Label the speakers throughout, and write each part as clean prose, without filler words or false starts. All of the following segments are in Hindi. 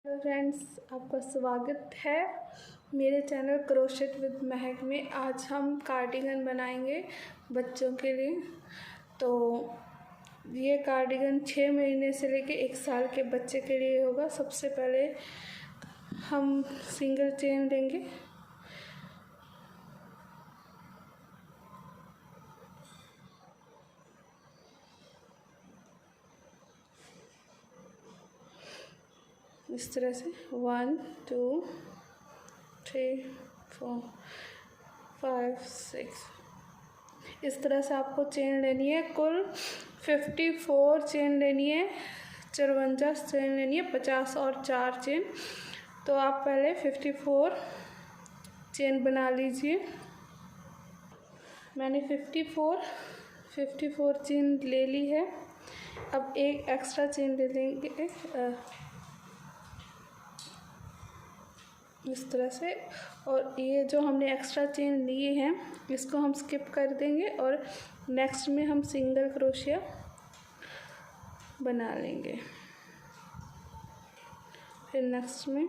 Speaker 1: हेलो फ्रेंड्स, आपका स्वागत है मेरे चैनल क्रोशेट विद महक में। आज हम कार्डिगन बनाएंगे बच्चों के लिए। तो ये कार्डिगन 6 महीने से लेके 1 साल के बच्चे के लिए होगा। सबसे पहले हम सिंगल चेन लेंगे। इस तरह से 1 2 3 4 5 6 इस तरह से आपको चेन लेनी है। कुल 54 चेन लेनी है, 54 चेन लेनी है, 50 और 4 चेन। तो आप पहले 54 चेन बना लीजिए। मैंने 54 चेन ले ली है। अब एक एक्स्ट्रा चेन ले लेंगे इस तरह से। और ये जो हमने एक्स्ट्रा चेन लिए हैं इसको हम स्किप कर देंगे और नेक्स्ट में हम सिंगल क्रोशिया बना लेंगे। फिर नेक्स्ट में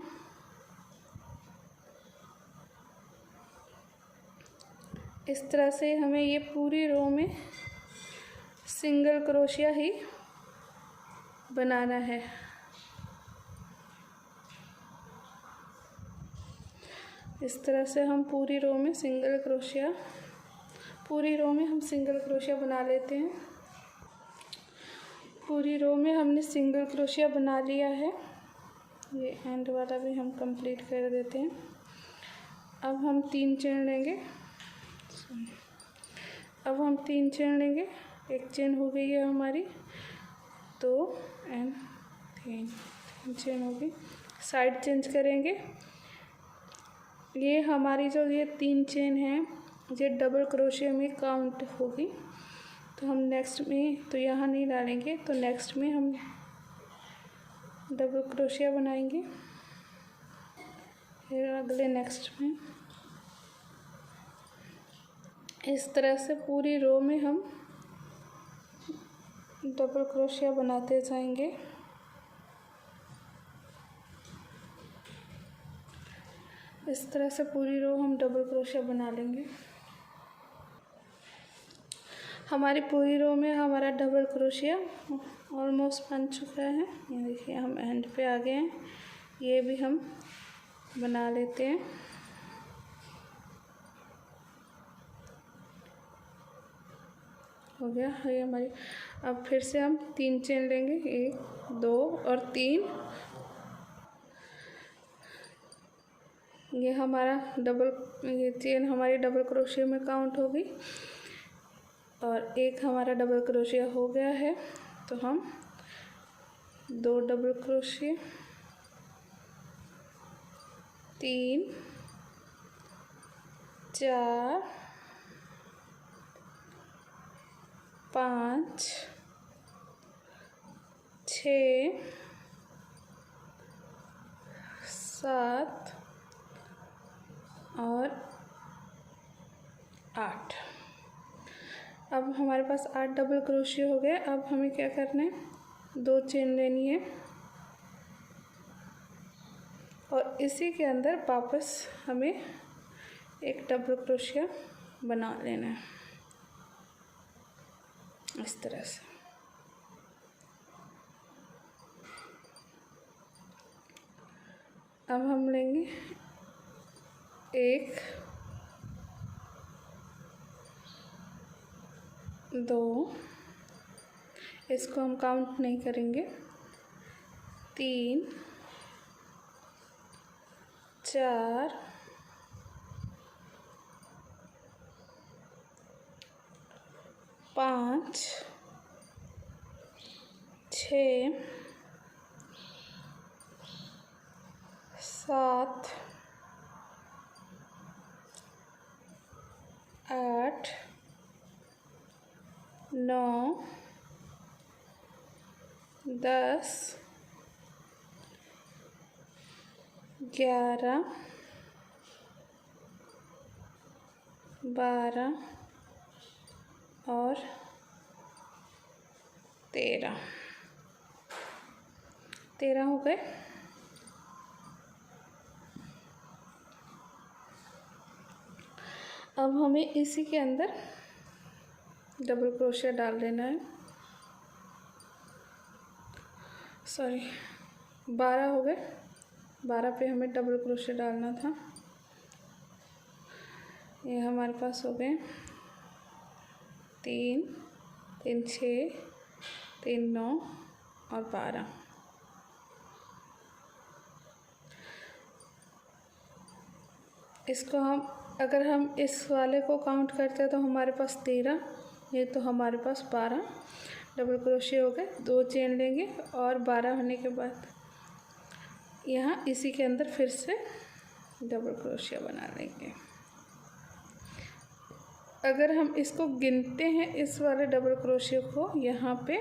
Speaker 1: इस तरह से हमें ये पूरी रो में सिंगल क्रोशिया ही बनाना है। इस तरह से हम पूरी रो में सिंगल क्रोशिया बना लेते हैं। पूरी रो में हमने सिंगल क्रोशिया बना लिया है। ये एंड वाला भी हम कंप्लीट कर देते हैं। अब हम 3 चेन लेंगे। एक चेन हो गई है हमारी, 2 एंड 3 चेन होगी। साइड चेंज करेंगे। ये हमारी जो ये 3 चेन है ये डबल क्रोशिया में काउंट होगी। तो हम नेक्स्ट में तो यहाँ नहीं डालेंगे, तो नेक्स्ट में हम डबल क्रोशिया बनाएंगे। फिर अगले नेक्स्ट में इस तरह से पूरी रो में हम डबल क्रोशिया बनाते जाएंगे। इस तरह से पूरी रो हम डबल क्रोशिया बना लेंगे। हमारी पूरी रो में हमारा डबल क्रोशिया ऑलमोस्ट बन चुका है। ये देखिए हम एंड पे आ गए हैं। ये भी हम बना लेते हैं। हो गया ये हमारी। अब फिर से हम 3 चेन लेंगे, 1 2 और 3। ये चेन हमारी डबल क्रोशिया में काउंट होगी और एक हमारा डबल क्रोशिया हो गया है। तो हम 2 डबल क्रोशिया, 3 4 5 6 7 और 8। अब हमारे पास 8 डबल क्रोशिया हो गए। अब हमें क्या करना है, 2 चेन लेनी है और इसी के अंदर वापस हमें एक डबल क्रोशिया बना लेना है इस तरह से। अब हम लेंगे 1 2, इसको हम काउंट नहीं करेंगे, 3 4 5 6 7 8 9 10 11 12 और 13 हो गए। अब हमें इसी के अंदर डबल क्रोशिया डाल देना है। सॉरी, 12 हो गए। 12 पे हमें डबल क्रोशिया डालना था। ये हमारे पास हो गए 3 3 6 3 9 और 12। इसको अगर हम इस वाले को काउंट करते हैं तो हमारे पास 13, ये तो हमारे पास 12 डबल क्रोशिया हो गए। 2 चेन लेंगे और 12 होने के बाद यहाँ इसी के अंदर फिर से डबल क्रोशिया बना लेंगे। अगर हम इसको गिनते हैं इस वाले डबल क्रोशिया को यहाँ पे,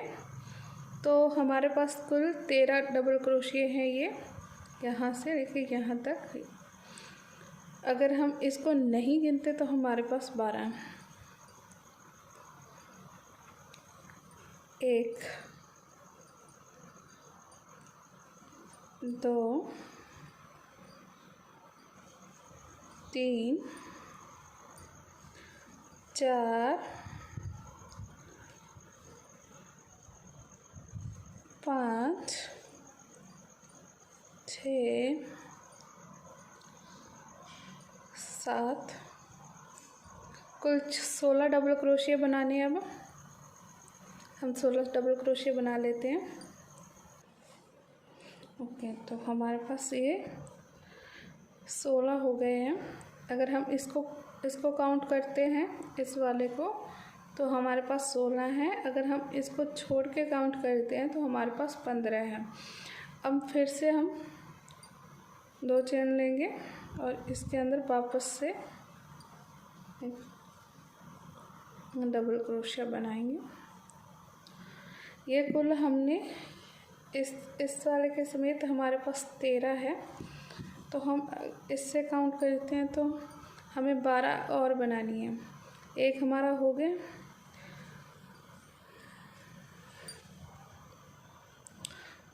Speaker 1: तो हमारे पास कुल 13 डबल क्रोशिया हैं। ये यहाँ से लेके यहाँ तक। अगर हम इसको नहीं गिनते तो हमारे पास 12 हैं। 1 2 3 4 5 6 7, कुल 16 डबल क्रोशिया बनाने हैं। अब हम 16 डबल क्रोशिया बना लेते हैं। ओके, तो हमारे पास ये 16 हो गए हैं। अगर हम इसको काउंट करते हैं इस वाले को, तो हमारे पास 16 हैं। अगर हम इसको छोड़ के काउंट करते हैं तो हमारे पास 15 हैं। अब फिर से हम 2 चेन लेंगे और इसके अंदर वापस से डबल क्रोशिया बनाएंगे। ये कुल हमने इस वाले के समेत हमारे पास 13 है। तो हम इससे काउंट करते हैं तो हमें 12 और बनानी है। एक हमारा हो गया,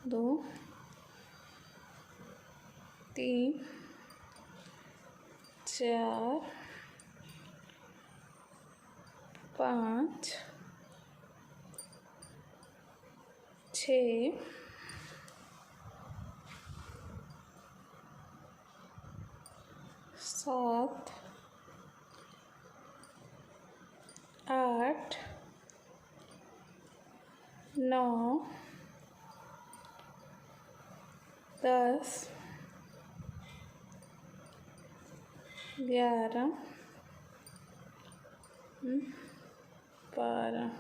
Speaker 1: 2 3 4 5 6 7 8 9 10 11 12।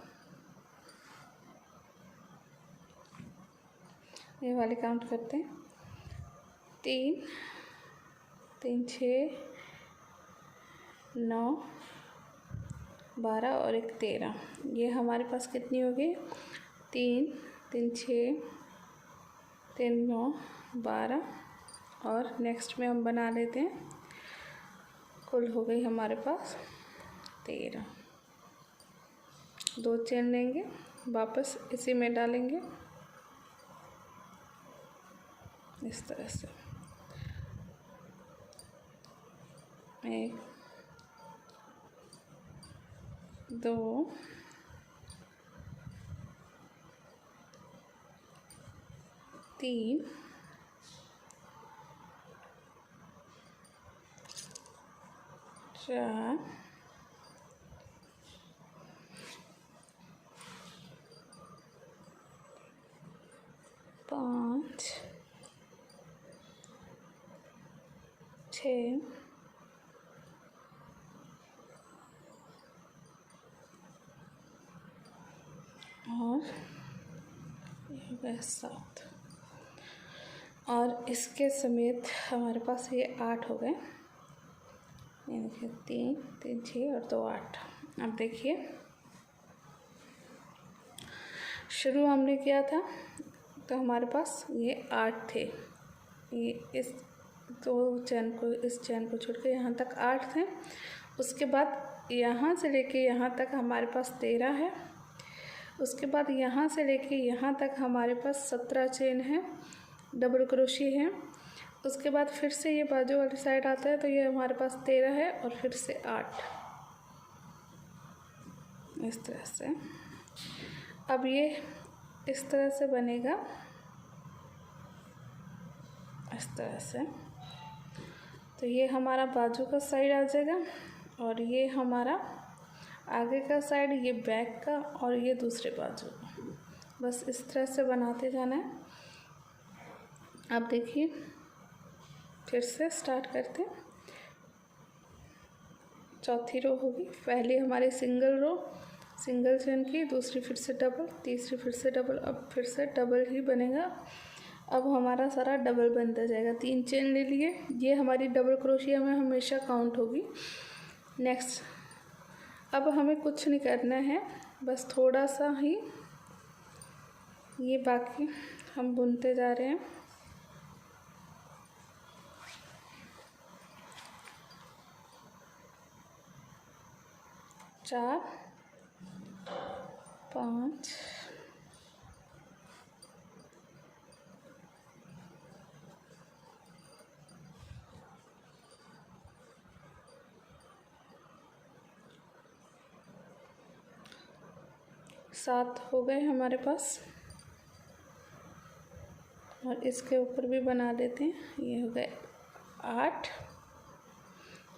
Speaker 1: ये वाले काउंट करते हैं। 3 3 6 9 12 और 1 13। ये हमारे पास कितनी होगी? 3 3 6 3 9 12 और नेक्स्ट में हम बना लेते हैं। कुल हो गई हमारे पास 13। 2 चेन लेंगे, वापस इसी में डालेंगे इस तरह से। 1 2 3 4 5 6 और 7। और इसके समेत हमारे पास ये 8 हो गए। ये देखिए 3 3 6 और 2 8। अब देखिए शुरू हमने किया था तो हमारे पास ये 8 थे। ये इस इस चैन को छोड़ के यहाँ तक 8 थे। उसके बाद यहाँ से लेके यहाँ तक हमारे पास 13 है। उसके बाद यहाँ से लेके यहाँ तक हमारे पास 17 चेन है, डबल क्रोशिया है। उसके बाद फिर से ये बाजू वाली साइड आता है तो ये हमारे पास 13 है और फिर से 8। इस तरह से। अब ये इस तरह से बनेगा, इस तरह से। तो ये हमारा बाजू का साइड आ जाएगा और ये हमारा आगे का साइड, ये बैक का और ये दूसरे बाजू का। बस इस तरह से बनाते जाना है। अब देखिए, फिर से स्टार्ट करते हैं। चौथी रो होगी, पहली हमारी सिंगल रो, सिंगल चेन की, दूसरी फिर से डबल, तीसरी फिर से डबल, अब फिर से डबल ही बनेगा। अब हमारा सारा डबल बनता जाएगा। 3 चेन ले लिए, ये हमारी डबल क्रोशिया में हमेशा काउंट होगी। नेक्स्ट, अब हमें कुछ नहीं करना है, बस थोड़ा सा ही ये बाकी हम बुनते जा रहे हैं। चार, 5, 7 हो गए हमारे पास। और इसके ऊपर भी बना लेते हैं, ये हो गए 8।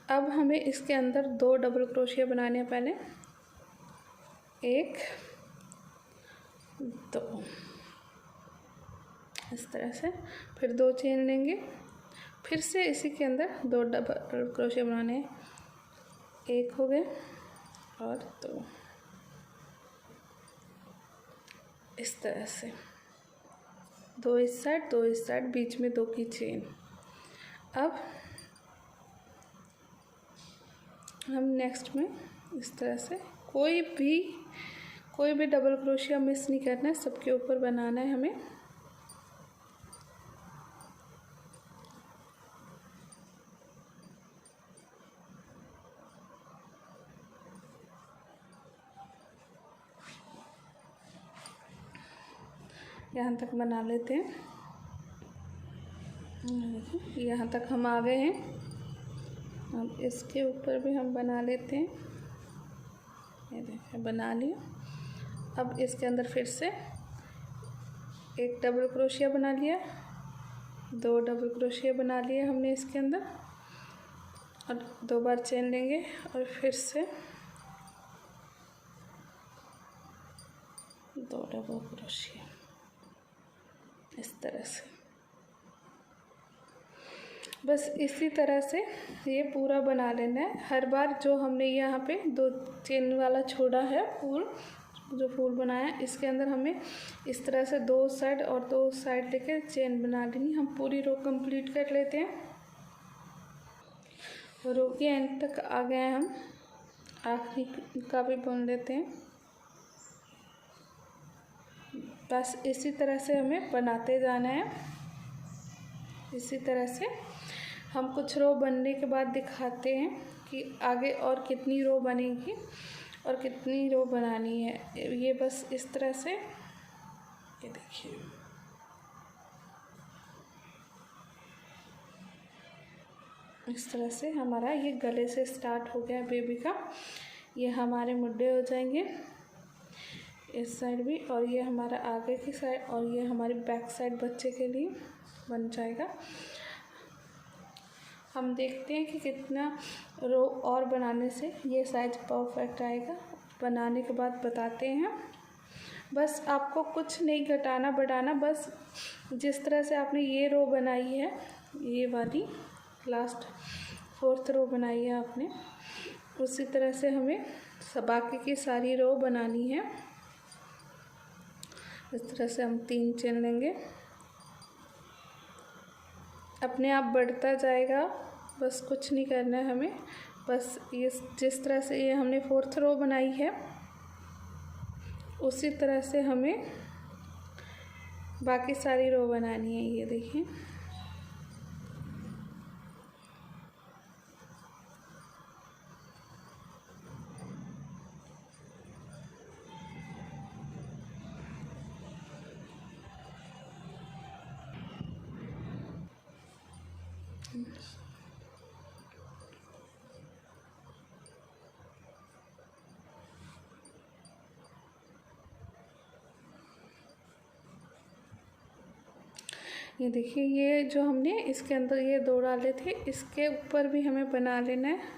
Speaker 1: अब हमें इसके अंदर 2 डबल क्रोशिया बनाने हैं। पहले 1, 2, इस तरह से, फिर 2 चेन लेंगे, फिर से इसी के अंदर 2 डबल क्रोशिया बनाने हैं। 1 हो गए और 2, इस तरह से, 2 इस साइड, 2 इस साइड, बीच में 2 की चेन। अब हम नेक्स्ट में इस तरह से कोई भी डबल क्रोशिया मिस नहीं करना है, सबके ऊपर बनाना है हमें। यहाँ तक बना लेते हैं। यहाँ तक हम आ गए हैं। अब इसके ऊपर भी हम बना लेते हैं। ये देखिए, बना लिया। अब इसके अंदर फिर से 1 डबल क्रोशिया बना लिया, 2 डबल क्रोशिया बना लिए हमने इसके अंदर, और 2 बार चेन लेंगे और फिर से 2 डबल क्रोशिया, इस तरह से। बस इसी तरह से ये पूरा बना लेना है। हर बार जो हमने यहाँ पे 2 चेन वाला छोड़ा है फूल, जो फूल बनाया है, इसके अंदर हमें इस तरह से 2 साइड और 2 साइड लेके चेन बना लेनी। हम पूरी रो कंप्लीट कर लेते हैं। रो के एंड तक आ गए हैं हम, आखिरी का भी बुन लेते हैं। बस इसी तरह से हमें बनाते जाना है। इसी तरह से हम कुछ रो बनने के बाद दिखाते हैं कि आगे और कितनी रो बनेगी और कितनी रो बनानी है। ये बस इस तरह से, ये देखिए, इस तरह से हमारा ये गले से स्टार्ट हो गया बेबी का। ये हमारे मुड्डे हो जाएंगे इस साइड भी, और ये हमारा आगे की साइड, और ये हमारी बैक साइड बच्चे के लिए बन जाएगा। हम देखते हैं कि कितना रो और बनाने से ये साइज परफेक्ट आएगा। बनाने के बाद बताते हैं। बस आपको कुछ नहीं घटाना बढ़ाना, बस जिस तरह से आपने ये रो बनाई है, ये वाली लास्ट 4th रो बनाई है आपने, उसी तरह से हमें बाकी की सारी रो बनानी है। इस तरह से हम 3 चेन लेंगे, अपने आप बढ़ता जाएगा। बस कुछ नहीं करना है हमें। बस ये जिस तरह से ये हमने 4th रो बनाई है, उसी तरह से हमें बाकी सारी रो बनानी है। ये देखिए, ये देखिए, ये जो हमने इसके अंदर ये 2 डाले थे, इसके ऊपर भी हमें बना लेना है।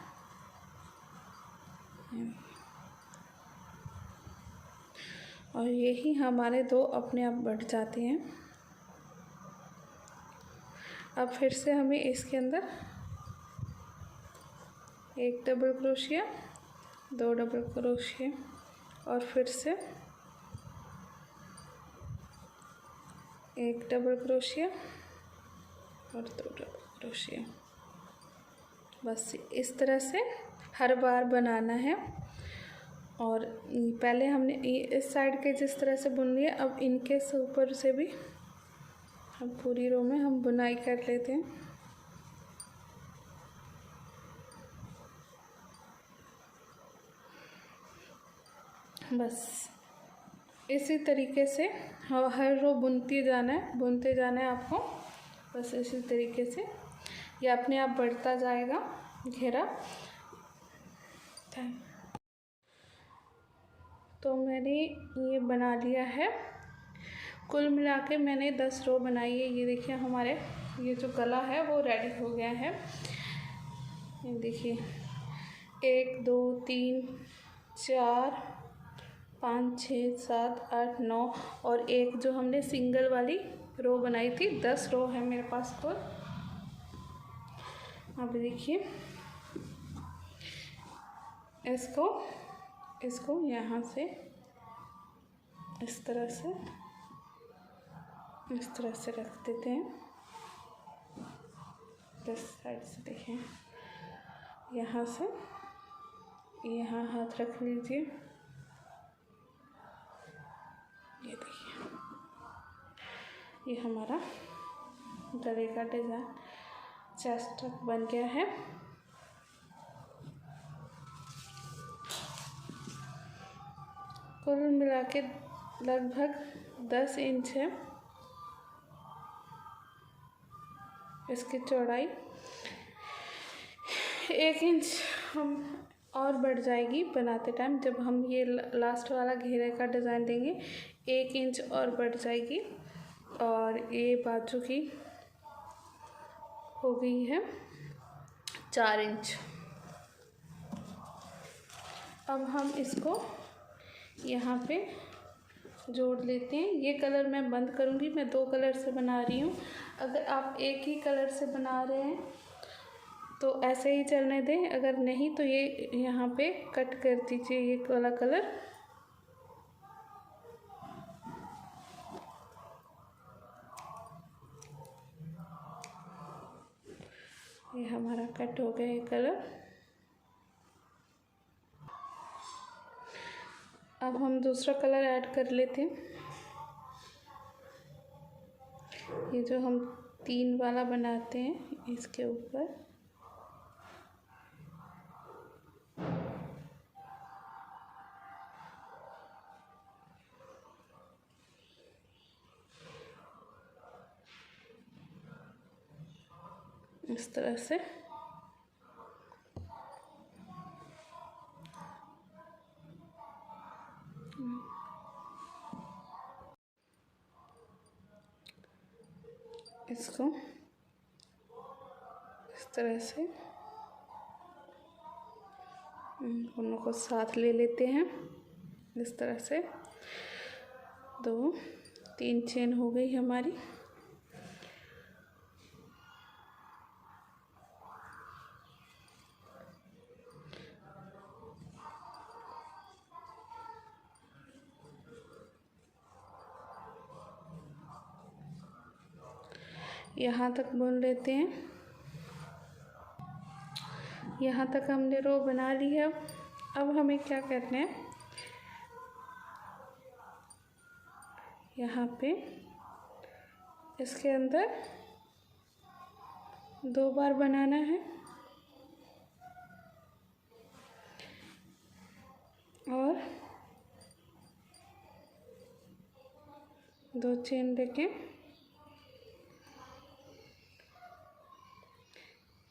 Speaker 1: और यही हमारे 2 अपने आप बढ़ जाते हैं। अब फिर से हमें इसके अंदर 1 डबल क्रोशिया, 2 डबल क्रोशिया और फिर से 1 डबल क्रोशिया और 2 डबल क्रोशिया। बस इस तरह से हर बार बनाना है। और पहले हमने इस साइड के जिस तरह से बुन लिया, अब इनके ऊपर से भी हम पूरी रो में हम बुनाई कर लेते हैं। बस इसी तरीके से हर रो बुनते जाना है आपको। बस इसी तरीके से ये अपने आप बढ़ता जाएगा घेरा। तो मैंने ये बना लिया है। कुल मिला के मैंने 10 रो बनाई है। ये देखिए, हमारे ये जो गला है वो रेडी हो गया है। ये देखिए, 1 2 3 4 5 6 7 8 9 और एक जो हमने सिंगल वाली रो बनाई थी, 10 रो है मेरे पास। तो अब देखिए, इसको यहाँ से इस तरह से रख देते हैं। इस साइड से देखिए, यहाँ से यहाँ हाथ रख लीजिए। ये देखिए, ये हमारा गले का डिज़ाइन चेस्ट तक बन गया है। कुल मिला के लगभग 10 इंच है इसकी चौड़ाई। 1 इंच हम और बढ़ जाएगी बनाते टाइम, जब हम ये लास्ट वाला घेरे का डिज़ाइन देंगे 1 इंच और बढ़ जाएगी। और ये बाजू की हो गई है 4 इंच। अब हम इसको यहाँ पे जोड़ लेते हैं। ये कलर मैं बंद करूँगी, मैं 2 कलर से बना रही हूँ। अगर आप एक ही कलर से बना रहे हैं तो ऐसे ही चलने दें, अगर नहीं तो ये यहाँ पे कट कर दीजिए ये वाला कलर। ये हमारा कट हो गया ये कलर। अब हम दूसरा कलर ऐड कर लेते हैं। ये जो हम 3 वाला बनाते हैं, इसके ऊपर इस तरह से इसको इस तरह से दोनों को साथ ले लेते हैं। इस तरह से 2 3 चेन हो गई हमारी। यहाँ तक बुन लेते हैं। यहाँ तक हमने रो बना ली है। अब हमें क्या करना है, यहाँ पे इसके अंदर 2 बार बनाना है और 2 चेन लेके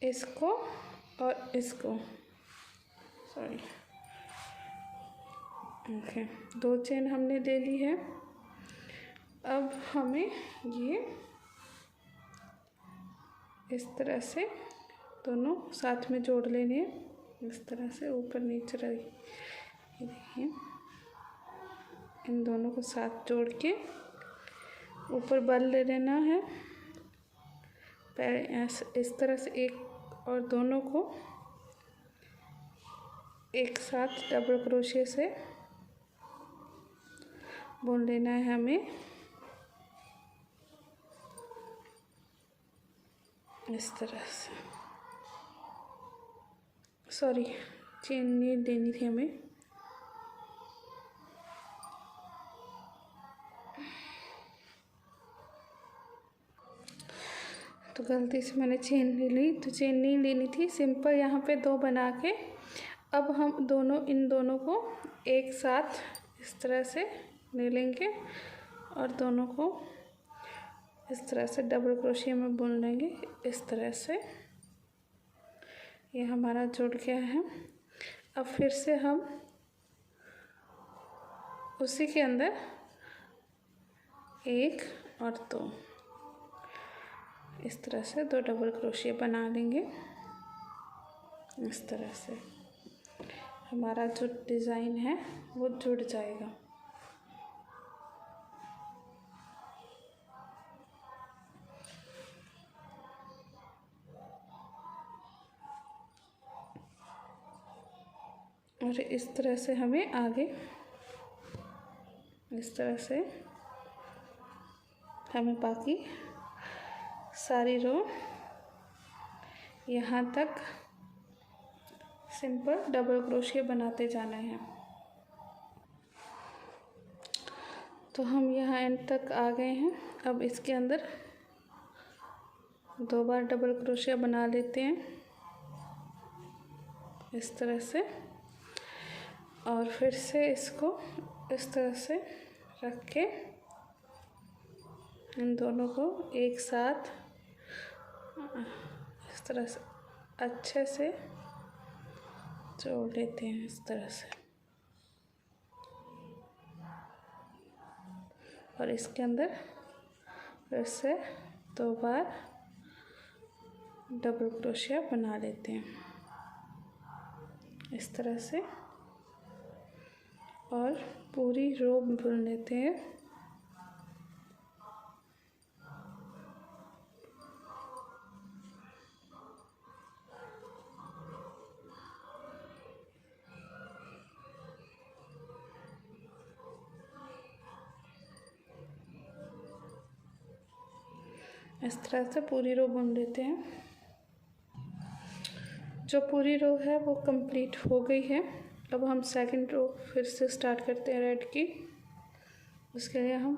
Speaker 1: इसको और इसको, सॉरी, ओके, 2 चेन हमने ले ली है। अब हमें ये इस तरह से दोनों साथ में जोड़ लेने हैं। इस तरह से ऊपर नीचे रही, ये देखिए इन दोनों को साथ जोड़ के ऊपर बल ले लेना है। पहले इस तरह से एक और दोनों को एक साथ डबल क्रोशिया से बुन लेना है हमें। इस तरह से, सॉरी चेन नहीं देनी थी हमें। तो गलती से मैंने चेन ले ली, तो चेन नहीं लेनी थी। सिंपल यहाँ पे 2 बना के अब हम इन दोनों को एक साथ इस तरह से ले लेंगे और दोनों को इस तरह से डबल क्रोशिया में बुन लेंगे। इस तरह से ये हमारा जुड़ गया है। अब फिर से हम उसी के अंदर 1 और 2 इस तरह से 2 डबल क्रोशिया बना लेंगे। इस तरह से हमारा जो डिज़ाइन है वो जुड़ जाएगा। और इस तरह से हमें आगे इस तरह से हमें बाकी सारी रो यहाँ तक सिंपल डबल क्रोशिया बनाते जाना है। तो हम यहाँ एंड तक आ गए हैं। अब इसके अंदर 2 बार डबल क्रोशिया बना लेते हैं इस तरह से, और फिर से इसको इस तरह से रख के इन दोनों को एक साथ इस तरह से अच्छे से जोड़ लेते हैं। इस तरह से, और इसके अंदर फिर से 2 बार डबल क्रोशिया बना लेते हैं इस तरह से, और पूरी रो बुन लेते हैं। इस तरह से पूरी रो बुन लेते हैं। जो पूरी रो है वो कंप्लीट हो गई है। अब हम सेकंड रो फिर से स्टार्ट करते हैं रेड की। उसके लिए हम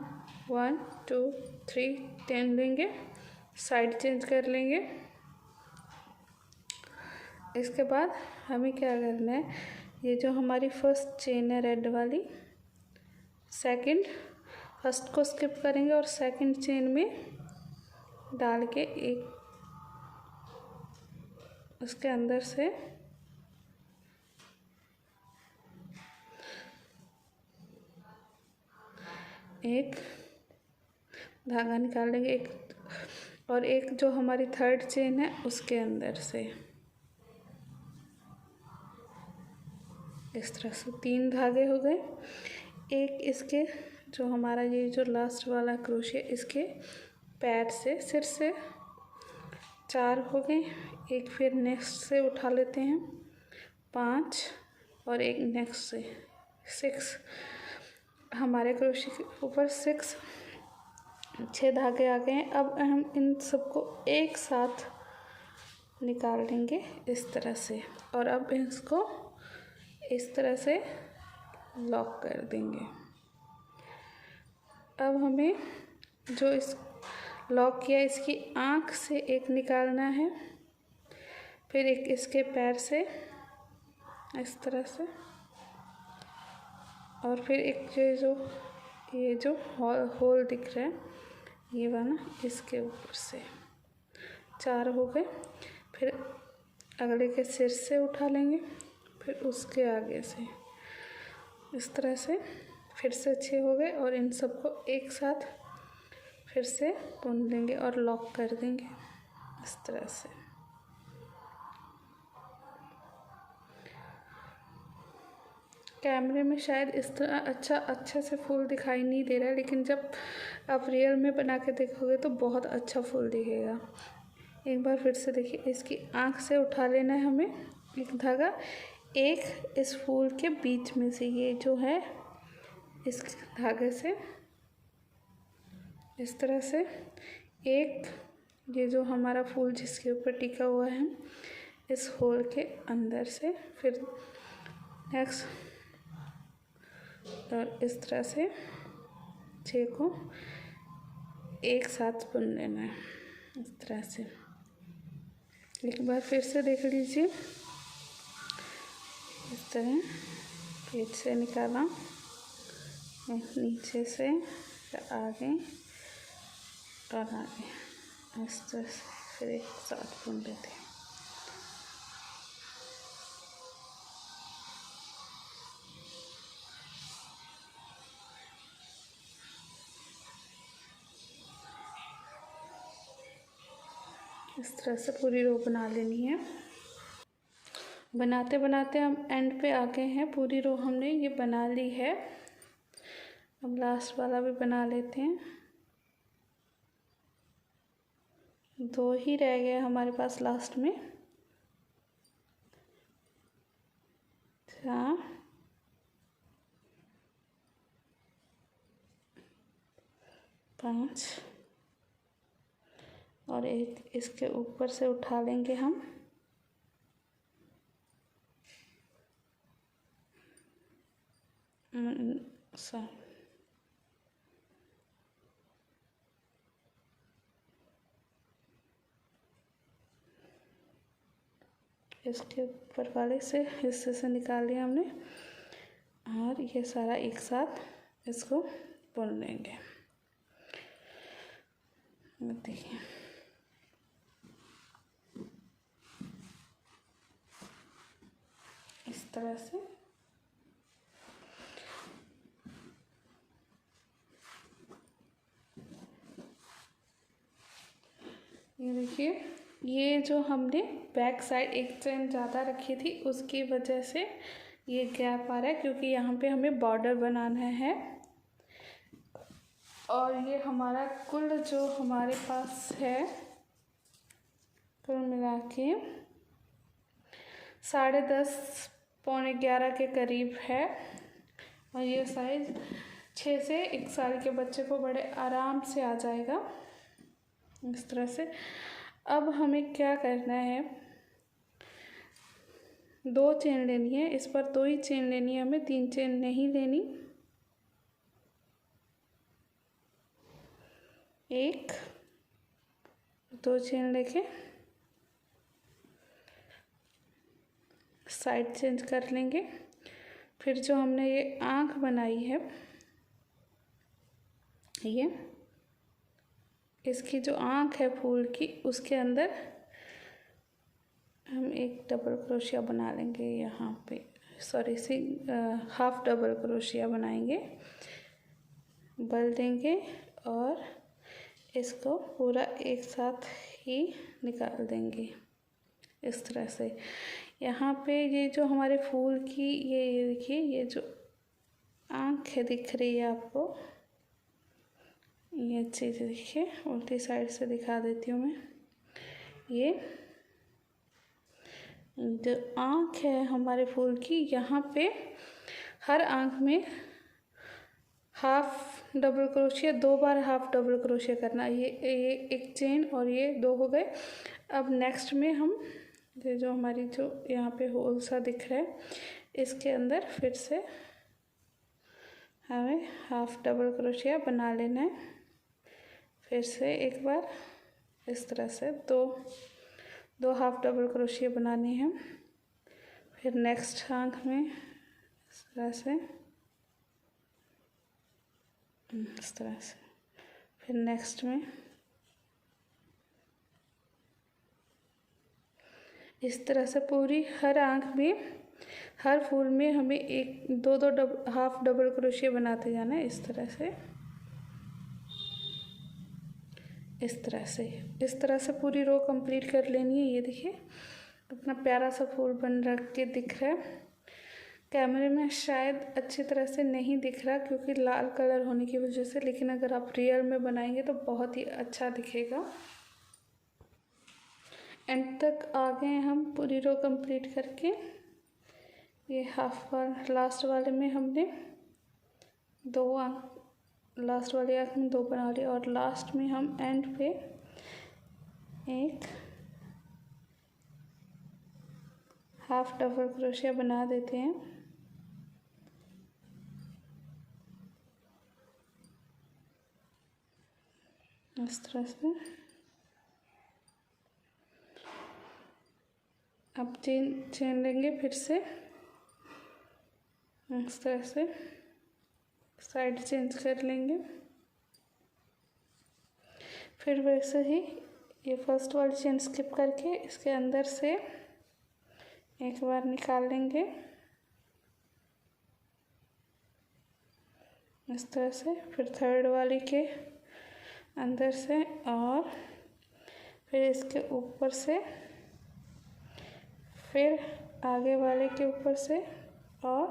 Speaker 1: 1 2 3 10 लेंगे, साइड चेंज कर लेंगे। इसके बाद हमें क्या करना है, ये जो हमारी फर्स्ट चेन है रेड वाली, फर्स्ट को स्किप करेंगे और सेकंड चेन में डाल के एक उसके अंदर से एक धागा निकाल लेंगे, और एक जो हमारी थर्ड चेन है उसके अंदर से इस तरह से 3 धागे हो गए। एक इसके जो हमारा ये जो लास्ट वाला क्रोशिया इसके पैर से सिर से 4 हो गए। एक फिर नेक्स्ट से उठा लेते हैं 5, और एक नेक्स्ट से 6। हमारे क्रोशिया के ऊपर 6 धागे आ गए हैं। अब हम इन सबको एक साथ निकाल लेंगे इस तरह से, और अब इसको इस तरह से लॉक कर देंगे। अब हमें जो इस लॉक किया इसकी आँख से एक निकालना है, फिर एक इसके पैर से इस तरह से, और फिर एक ये जो होल दिख रहा है ये वाला इसके ऊपर से 4 हो गए। फिर अगले के सिर से उठा लेंगे, फिर उसके आगे से इस तरह से फिर से 6 हो गए, और इन सबको एक साथ फिर से बुन लेंगे और लॉक कर देंगे इस तरह से। कैमरे में शायद इस तरह अच्छे से फूल दिखाई नहीं दे रहा है, लेकिन जब आप रियल में बना के देखोगे तो बहुत अच्छा फूल दिखेगा। एक बार फिर से देखिए, इसकी आँख से उठा लेना है हमें एक धागा, एक इस फूल के बीच में से, ये जो है इस धागे से इस तरह से, एक ये जो हमारा फूल जिसके ऊपर टिका हुआ है इस होल के अंदर से, फिर नेक्स्ट और इस तरह से 6 को एक साथ बुन लेना है इस तरह से। एक बार फिर से देख लीजिए, इस तरह पेज से निकाला, नीचे से आगे और आगे इस तरह से, फिर एक साथ बुन लेते हैं। इस तरह से पूरी रो बना लेनी है। बनाते बनाते हम एंड पे आ गए हैं, पूरी रो हमने ये बना ली है। अब लास्ट वाला भी बना लेते हैं। 2 ही रह गए हमारे पास लास्ट में, 4 5 और एक इसके ऊपर से उठा लेंगे हम, इसके ऊपर वाले से हिस्से से निकाल लिया हमने, और ये सारा एक साथ इसको बुन लेंगे। देखिए इस तरह से। ये देखिए, ये जो हमने बैक साइड एक चेन ज़्यादा रखी थी उसकी वजह से ये गैप आ रहा है, क्योंकि यहाँ पे हमें बॉर्डर बनाना है। और ये हमारा कुल जो हमारे पास है, कुल मिला के 10:30 पौने 11 के करीब है। और ये साइज़ 6 से 1 साल के बच्चे को बड़े आराम से आ जाएगा इस तरह से। अब हमें क्या करना है, 2 चेन लेनी है, इस पर 2 ही चेन लेनी है हमें, 3 चेन नहीं लेनी। 1 2 चेन लेके साइड चेंज कर लेंगे। फिर जो हमने ये आँख बनाई है, ये इसकी जो आँख है फूल की, उसके अंदर हम एक डबल क्रोशिया बना लेंगे यहाँ पे, सॉरी हाफ डबल क्रोशिया बनाएंगे, बल देंगे और इसको पूरा एक साथ ही निकाल देंगे इस तरह से। यहाँ पे ये जो हमारे फूल की ये देखिए, ये जो आँख है दिख रही है आपको, ये चीज़ देखिए, उल्टी साइड से दिखा देती हूँ मैं। ये जो आँख है हमारे फूल की, यहाँ पे हर आँख में हाफ डबल क्रोशिया, 2 बार हाफ डबल क्रोशिया करना। ये एक चेन और ये 2 हो गए। अब नेक्स्ट में हम ये जो हमारी जो यहाँ पे होल सा दिख रहा है, इसके अंदर फिर से हमें हाफ डबल क्रोशिया बना लेना है। फिर से एक बार इस तरह से दो हाफ डबल क्रोशिया बनानी है। फिर नेक्स्ट आँख में इस तरह से, इस तरह से, फिर नेक्स्ट में इस तरह से पूरी हर आँख में, हर फूल में हमें एक दो हाफ डबल क्रोशिया बनाते जाना है इस तरह से। इस तरह से पूरी रो कंप्लीट कर लेनी है। ये देखिए कितना प्यारा सा फूल बन रख के दिख रहा है। कैमरे में शायद अच्छी तरह से नहीं दिख रहा क्योंकि लाल कलर होने की वजह से, लेकिन अगर आप रियल में बनाएंगे तो बहुत ही अच्छा दिखेगा। एंड तक आ गए हम पूरी रो कंप्लीट करके। ये हाफ वाल लास्ट वाले में हमने लास्ट वाली आँख में 2 बना ली और लास्ट में हम एंड पे एक हाफ डबल क्रोशिया बना देते हैं। इस तरह से अब चेन लेंगे फिर से, इस तरह से साइड चेंज कर लेंगे। फिर वैसे ही ये फर्स्ट वाली चेन स्किप करके इसके अंदर से एक बार निकाल लेंगे इस तरह से। फिर थर्ड वाली के अंदर से और फिर इसके ऊपर से, फिर आगे वाले के ऊपर से और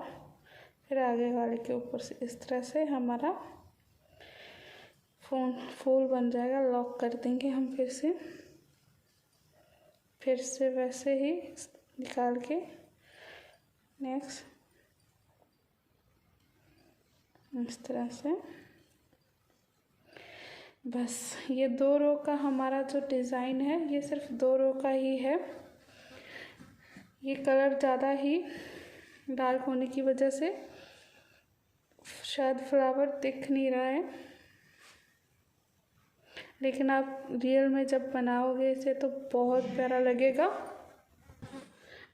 Speaker 1: फिर आगे वाले के ऊपर से। इस तरह से हमारा फूल बन जाएगा। लॉक कर देंगे हम फिर से वैसे ही निकाल के नेक्स्ट इस तरह से। बस ये 2 रो का हमारा जो डिज़ाइन है ये सिर्फ 2 रो का ही है। ये कलर ज़्यादा ही डार्क होने की वजह से शायद फ्लावर दिख नहीं रहा है, लेकिन आप रियल में जब बनाओगे इसे तो बहुत प्यारा लगेगा।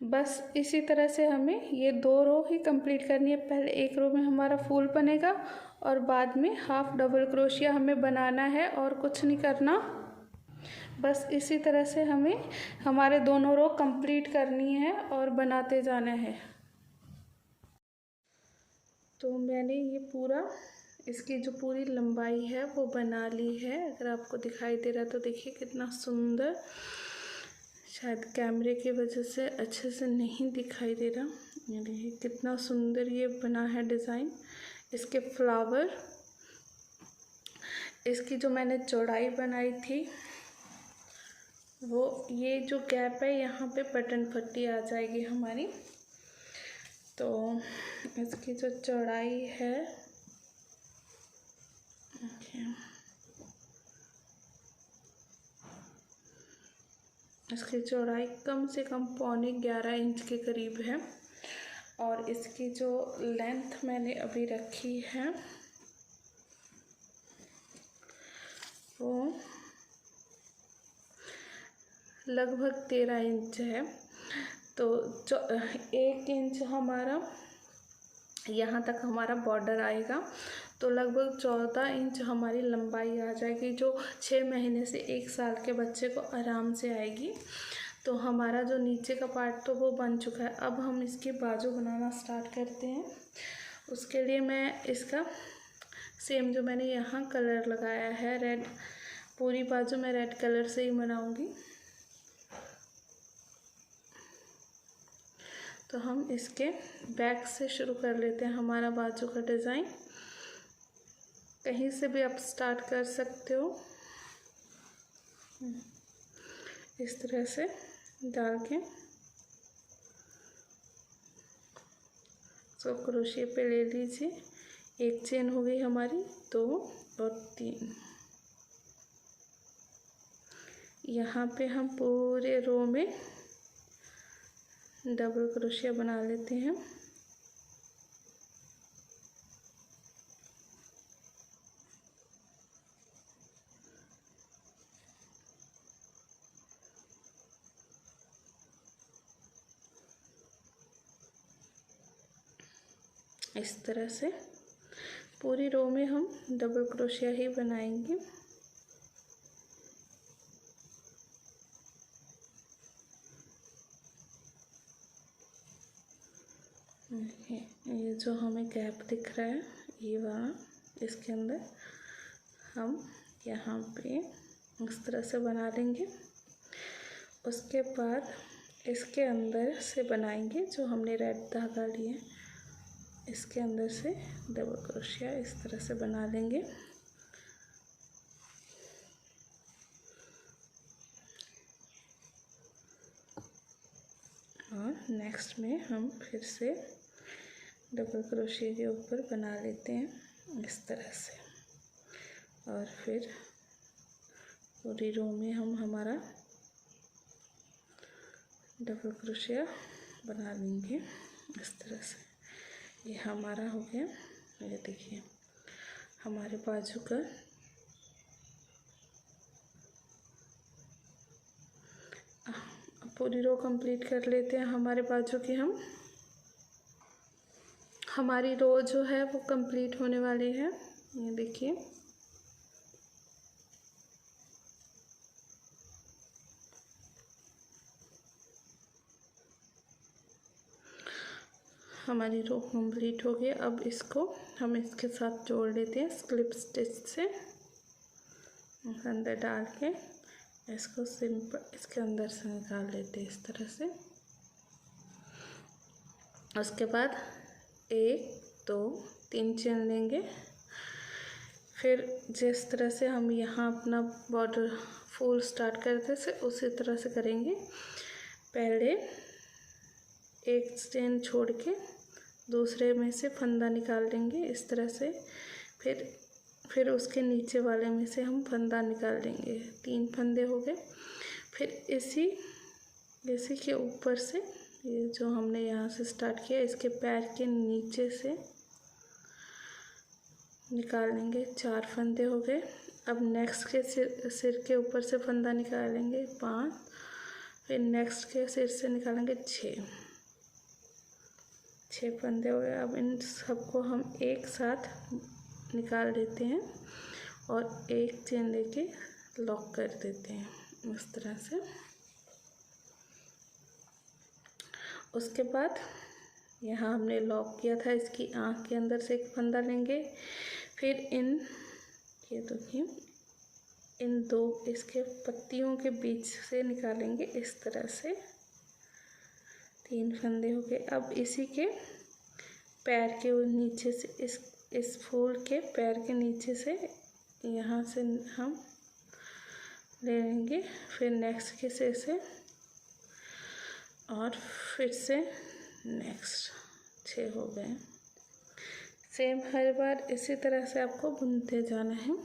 Speaker 1: बस इसी तरह से हमें ये 2 रो ही कंप्लीट करनी है। पहले एक रो में हमारा फूल बनेगा और बाद में हाफ डबल क्रोशिया हमें बनाना है और कुछ नहीं करना। बस इसी तरह से हमें हमारे दोनों रो कंप्लीट करनी है और बनाते जाना है। तो मैंने ये पूरा इसकी जो पूरी लंबाई है वो बना ली है। अगर आपको दिखाई दे रहा तो देखिए कितना सुंदर, शायद कैमरे की वजह से अच्छे से नहीं दिखाई दे रहा। ये देखिए कितना सुंदर ये बना है डिज़ाइन। इसके फ्लावर, इसकी जो मैंने चौड़ाई बनाई थी वो ये जो गैप है यहाँ पे बटन पट्टी आ जाएगी हमारी। तो इसकी जो चौड़ाई है इसकी चौड़ाई कम से कम 11.25 इंच के करीब है और इसकी जो लेंथ मैंने अभी रखी है वो लगभग 13 इंच है। तो 1 इंच हमारा यहाँ तक हमारा बॉर्डर आएगा, तो लगभग 14 इंच हमारी लंबाई आ जाएगी, जो 6 महीने से 1 साल के बच्चे को आराम से आएगी। तो हमारा जो नीचे का पार्ट तो वो बन चुका है। अब हम इसकी बाजू बनाना स्टार्ट करते हैं। उसके लिए मैं इसका सेम जो मैंने यहाँ कलर लगाया है रेड, पूरी बाजू मैं रेड कलर से ही बनाऊँगी। तो हम इसके बैक से शुरू कर लेते हैं हमारा बाजू का डिज़ाइन। कहीं से भी आप स्टार्ट कर सकते हो, इस तरह से डाल के इसको क्रोशिया पे ले लीजिए। 1 चेन हो गई हमारी, 2 और 3। यहाँ पे हम पूरे रो में डबल क्रोशिया बना लेते हैं। इस तरह से पूरी रो में हम डबल क्रोशिया ही बनाएंगे। ये जो हमें गैप दिख रहा है ये वहाँ, इसके अंदर हम यहाँ पे इस तरह से बना लेंगे। उसके बाद इसके अंदर से बनाएंगे जो हमने रेड धागा लिए, इसके अंदर से डबल क्रोशिया इस तरह से बना लेंगे। और नेक्स्ट में हम फिर से डबल क्रोशिया के ऊपर बना लेते हैं इस तरह से, और फिर पूरी रो में हम हमारा डबल क्रोशिया बना लेंगे इस तरह से। ये हमारा हो गया। ये देखिए हमारे बाजू का पूरी रो कंप्लीट कर लेते हैं। हमारे बाजू की हमारी रो जो है वो कंप्लीट होने वाली है। ये देखिए हमारी रो कंप्लीट हो गई। अब इसको हम इसके साथ जोड़ लेते हैं स्लिप स्टिच से, अंदर डाल के इसको सिंपल इसके अंदर से निकाल लेते हैं इस तरह से। उसके बाद 1 2 3 चेन लेंगे। फिर जिस तरह से हम यहाँ अपना बॉर्डर फूल स्टार्ट करते थे उसी तरह से करेंगे। पहले एक चेन छोड़ के दूसरे में से फंदा निकाल लेंगे इस तरह से। फिर उसके नीचे वाले में से हम फंदा निकाल लेंगे। 3 फंदे हो गए। फिर इसी के ऊपर से ये जो हमने यहाँ से स्टार्ट किया इसके पैर के नीचे से निकाल लेंगे। 4 फंदे हो गए। अब नेक्स्ट के सिर के ऊपर से फंदा निकालेंगे 5। फिर नेक्स्ट के सिर से निकालेंगे 6 फंदे हो गए। अब इन सबको हम एक साथ निकाल देते हैं और एक चेन लेके लॉक कर देते हैं इस तरह से। उसके बाद यहाँ हमने लॉक किया था, इसकी आँख के अंदर से एक फंदा लेंगे। फिर ये देखिए इन 2 इसके पत्तियों के बीच से निकालेंगे इस तरह से। 3 फंदे हो गए। अब इसी के पैर के नीचे से इस फूल के पैर के नीचे से यहाँ से हम ले लेंगे। फिर नेक्स्ट के सिर से और फिर से नेक्स्ट 6 हो गए। सेम हर बार इसी तरह से आपको बुनते जाना है।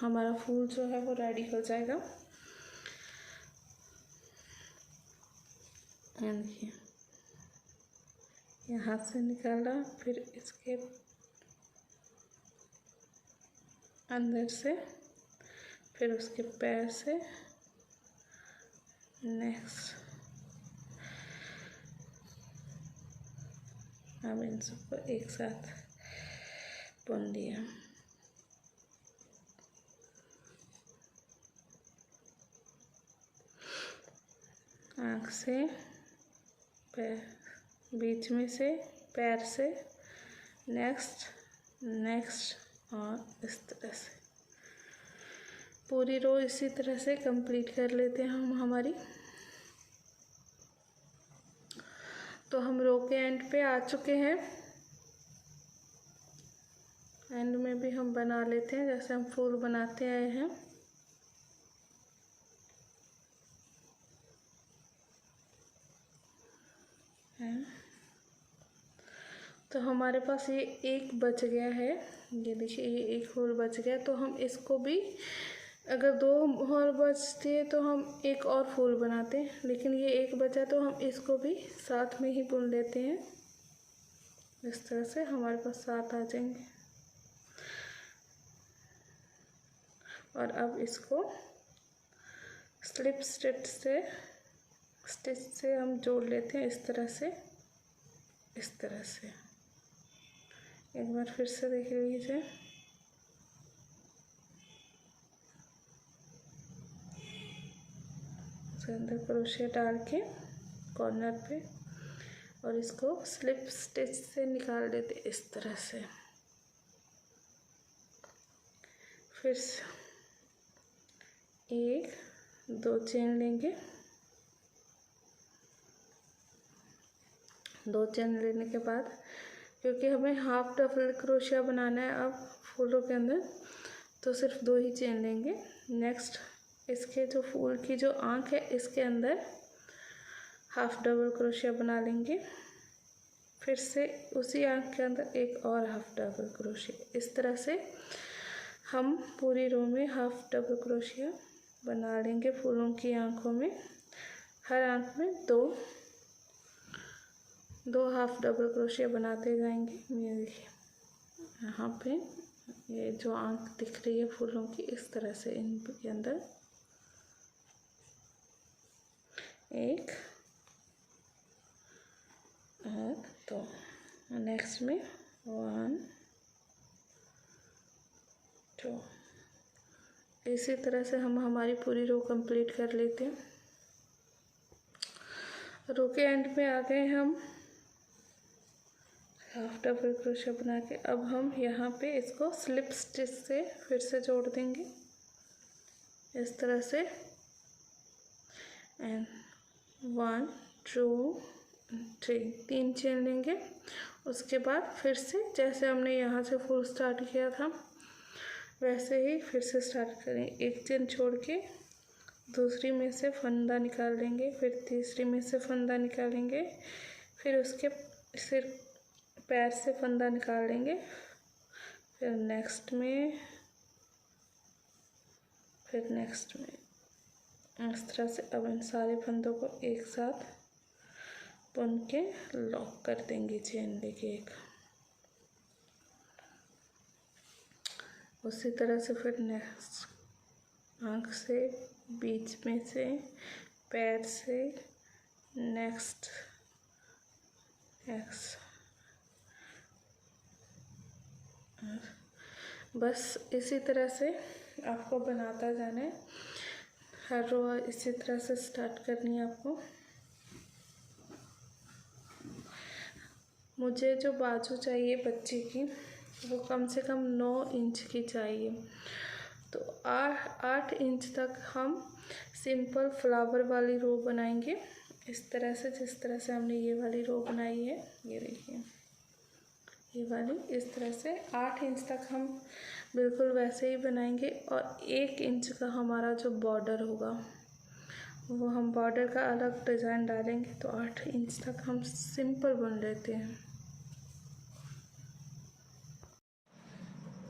Speaker 1: हमारा फूल जो है वो रेडी हो जाएगा। देखिए यहाँ से निकाला, फिर इसके अंदर से, फिर उसके पैर से नेक्स्ट। अब इन सबको एक साथ बुन दिया। आँख से पैर, बीच में से पैर से नेक्स्ट और इस तरह से पूरी रो इसी तरह से कंप्लीट कर लेते हैं हम हमारी। तो हम रो के एंड पे आ चुके हैं। एंड में भी हम बना लेते हैं जैसे हम फूल बनाते आए हैं। तो हमारे पास ये एक बच गया है। ये देखिए ये एक फूल बच गया। तो हम इसको भी, अगर 2 और बचते तो हम एक और फूल बनाते हैं, लेकिन ये एक बचा तो हम इसको भी साथ में ही बुन लेते हैं। इस तरह से हमारे पास 7 आ जाएंगे। और अब इसको स्लिप स्टिच से हम जोड़ लेते हैं इस तरह से। एक बार फिर से देख लीजिए। इसके अंदर क्रोशिया डाल के कॉर्नर पे, और इसको स्लिप स्टिच से निकाल देते इस तरह से। फिर 1 2 चेन लेंगे। 2 चेन लेने के बाद, क्योंकि हमें हाफ डबल क्रोशिया बनाना है अब फूलों के अंदर, तो सिर्फ 2 ही चेन लेंगे। नेक्स्ट इसके जो फूल की जो आँख है इसके अंदर हाफ डबल क्रोशिया बना लेंगे। फिर से उसी आँख के अंदर एक और हाफ डबल क्रोशिया। इस तरह से हम पूरी रो में हाफ डबल क्रोशिया बना लेंगे फूलों की आँखों में। हर आँख में दो हाफ डबल क्रोशिया बनाते जाएंगे। ये देखिए यहाँ पे ये जो आँख दिख रही है फूलों की, इस तरह से इनके अंदर 1 और 2। नेक्स्ट में 1 2। इसी तरह से हम हमारी पूरी रो कंप्लीट कर लेते हैं। रो के एंड में आ गए हम हाफ डबल क्रोशिया बना के। अब हम यहाँ पे इसको स्लिप स्टिच से फिर से जोड़ देंगे इस तरह से। एंड 1 2 3 3 चेन लेंगे। उसके बाद फिर से जैसे हमने यहाँ से फुल स्टार्ट किया था वैसे ही फिर से स्टार्ट करें। 1 चेन छोड़ के दूसरी में से फंदा निकाल लेंगे, फिर तीसरी में से फंदा निकालेंगे, फिर उसके सिर पैर से फंदा निकाल लेंगे, फिर नेक्स्ट में, फिर नेक्स्ट में। इस तरह से अब इन सारे फंदों को एक साथ बुन के लॉक कर देंगे चेन लेके एक। उसी तरह से फिर नेक्स्ट आँख से, बीच में से, पैर से, नेक्स्ट बस इसी तरह से आपको बनाता जाना है। हर रो इसी तरह से स्टार्ट करनी है आपको। मुझे जो बाजू चाहिए बच्चे की वो कम से कम 9 इंच की चाहिए। तो 8 इंच तक हम सिंपल फ्लावर वाली रो बनाएंगे इस तरह से, जिस तरह से हमने ये वाली रो बनाई है। ये देखिए ये वाली इस तरह से 8 इंच तक हम बिल्कुल वैसे ही बनाएंगे। और 1 इंच का हमारा जो बॉर्डर होगा वो हम बॉर्डर का अलग डिज़ाइन डालेंगे। तो 8 इंच तक हम सिंपल बुन लेते हैं।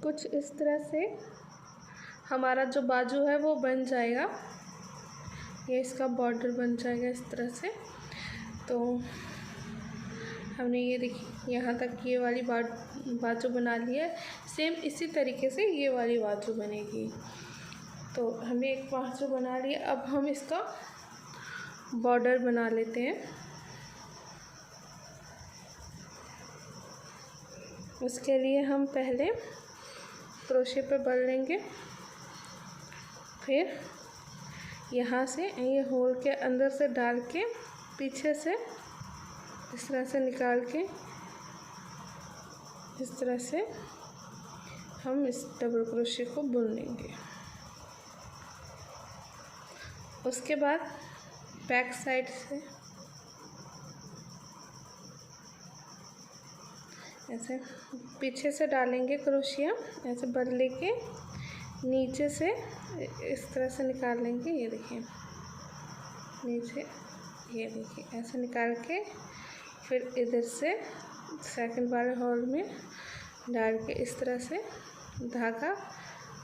Speaker 1: कुछ इस तरह से हमारा जो बाजू है वो बन जाएगा। ये इसका बॉर्डर बन जाएगा इस तरह से। तो हमने ये देखिए यहाँ तक ये वाली बाजू बना ली है। सेम इसी तरीके से ये वाली बाजू बनेगी। तो हमने एक बाजू बना लिया। अब हम इसका बॉर्डर बना लेते हैं। उसके लिए हम पहले क्रोशे पे बढ़ लेंगे, फिर यहाँ से ये होल के अंदर से डाल के पीछे से इस तरह से निकाल के इस तरह से हम इस डबल क्रोशे को बुन लेंगे। उसके बाद बैक साइड से ऐसे पीछे से डालेंगे क्रोशिया, ऐसे बदले के नीचे से इस तरह से निकाल लेंगे। ये देखिए नीचे, ये देखिए ऐसे निकाल के फिर इधर से सेकंड वाले होल में डाल के इस तरह से धागा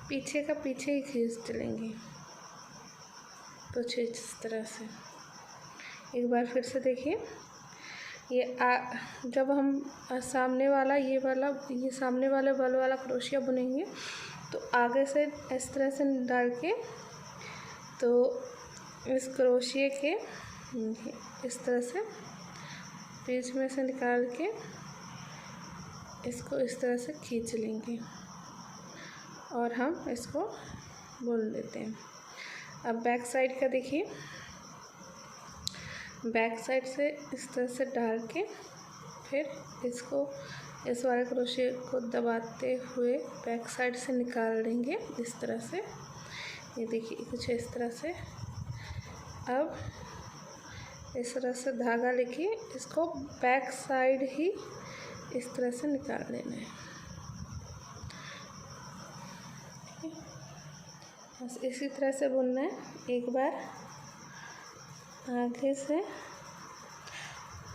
Speaker 1: पीछे का पीछे ही खींच लेंगे। कुछ इस तरह से एक बार फिर से देखिए। ये जब हम सामने वाला ये सामने वाले बल वाला क्रोशिया बुनेंगे तो आगे से इस तरह से डाल के तो इस क्रोशिया के इस तरह से बीच में से निकाल के इसको इस तरह से खींच लेंगे और हम इसको बुन लेते हैं। अब बैक साइड का देखिए, बैक साइड से इस तरह से डाल के फिर इसको इस वाले क्रोशे को दबाते हुए बैक साइड से निकाल देंगे इस तरह से। ये देखिए कुछ इस तरह से। अब इस तरह से धागा लेके इसको बैक साइड ही इस तरह से निकाल लेना है। बस इसी तरह से बुनना है, एक बार आगे से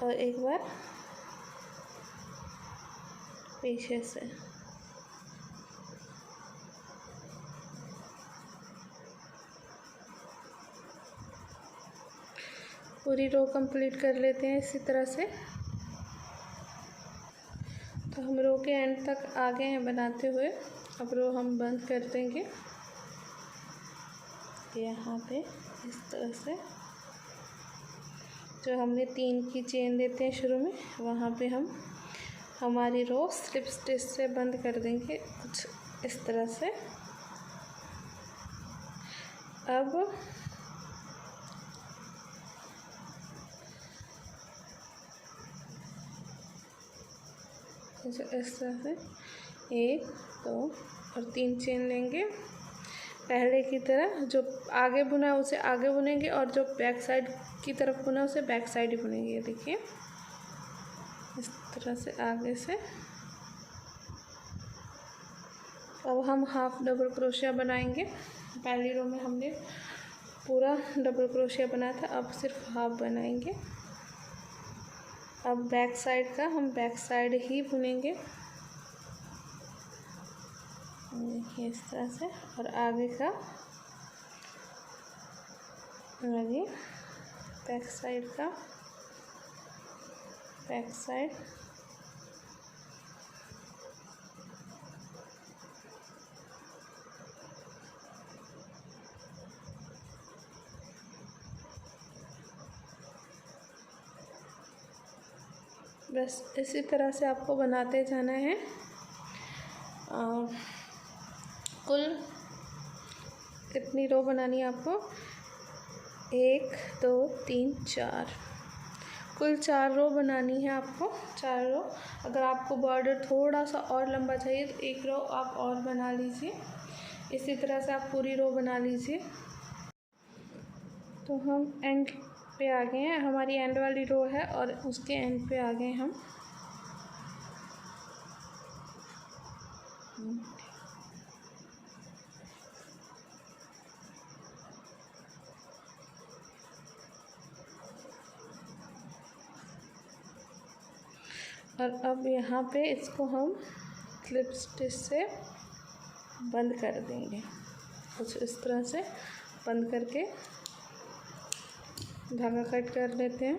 Speaker 1: और एक बार पीछे से। पूरी रो कंप्लीट कर लेते हैं इसी तरह से। तो हम रो के एंड तक आ गए हैं बनाते हुए। अब रो हम बंद कर देंगे यहाँ पे इस तरह से। जो हमने 3 की चेन देते हैं शुरू में, वहाँ पे हम हमारी रो स्लिप स्टिच से बंद कर देंगे कुछ इस तरह से। अब इस तरह से 1 2 और 3 चेन लेंगे। पहले की तरह जो आगे बुना है उसे आगे बुनेंगे और जो बैक साइड की तरफ बुना है उसे बैक साइड ही बुनेंगे। ये देखिए इस तरह से आगे से। अब हम हाफ डबल क्रोशिया बनाएंगे। पहली रो में हमने पूरा डबल क्रोशिया बनाया था, अब सिर्फ हाफ बनाएंगे। अब बैक साइड का हम बैक साइड ही बुनेंगे, देखिए इस तरह से। और आगे का आगे बैक साइड का बैक साइड। बस इसी तरह से आपको बनाते जाना है। कुल कितनी रो बनानी है आपको? 1 2 3 4, कुल 4 रो बनानी है आपको। 4 रो। अगर आपको बॉर्डर थोड़ा सा और लंबा चाहिए तो 1 रो आप और बना लीजिए। इसी तरह से आप पूरी रो बना लीजिए। तो हम एंड पे आ गए हैं, हमारी एंड वाली रो है और उसके एंड पे आ गए हम। और अब यहाँ पे इसको हम स्लिप स्टिच से बंद कर देंगे कुछ इस तरह से। बंद करके धागा कट कर लेते हैं